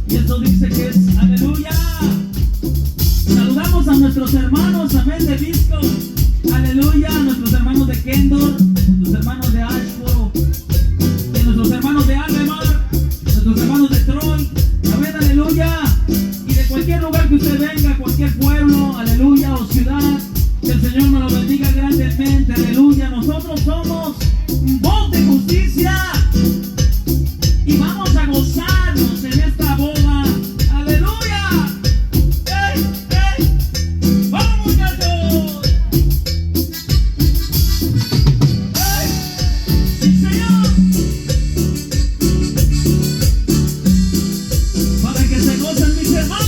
Y esto dice que es aleluya. Saludamos a nuestros hermanos, amén, de Visco, aleluya, a nuestros hermanos de Kendor, nuestros hermanos de Ashboro, y nuestros hermanos de Almemar, nuestros hermanos de Troy, amén, aleluya. Y de cualquier lugar que usted venga, cualquier pueblo, aleluya, o ciudad, que el Señor nos lo bendiga grandemente, aleluya. Nosotros somos voz de justicia y vamos a gozarnos en esta boda, aleluya. ¡Ey, ey! ¡Vamos, muchachos! ¡Ey! ¡Sí, Señor! Para que se gocen mis hermanos.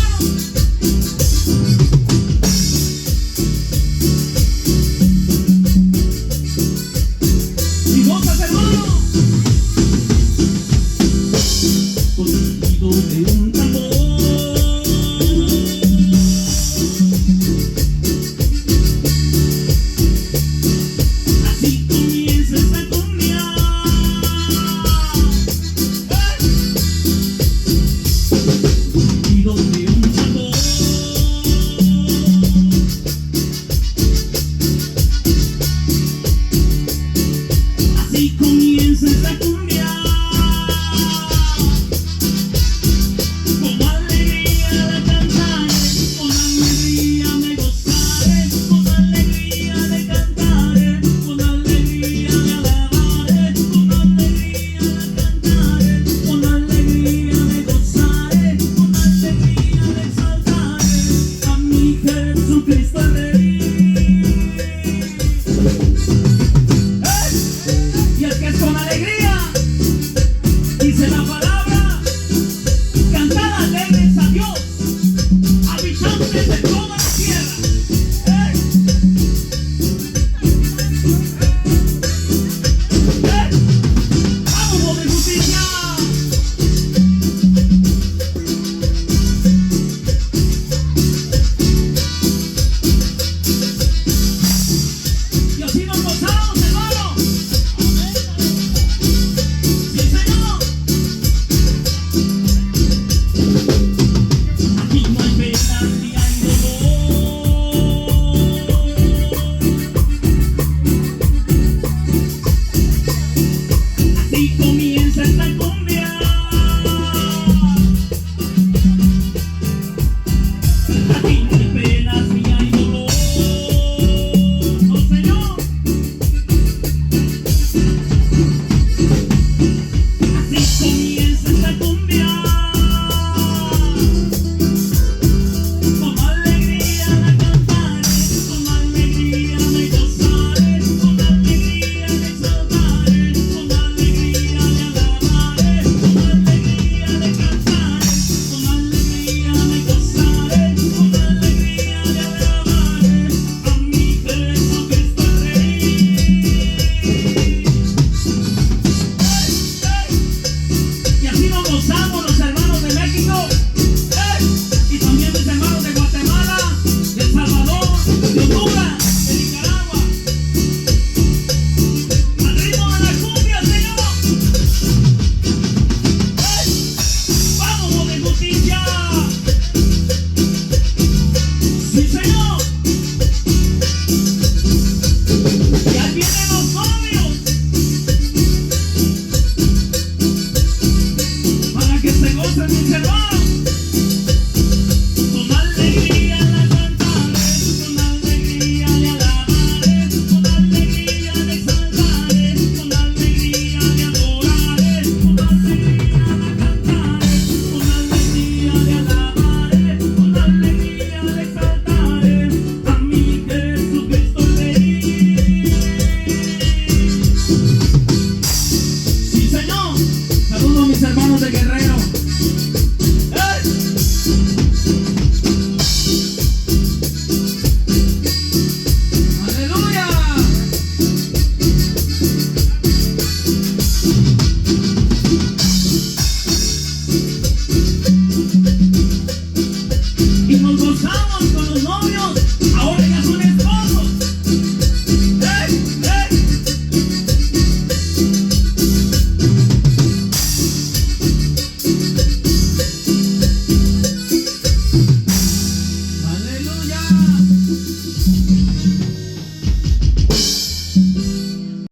Que se gocen mis hermanos.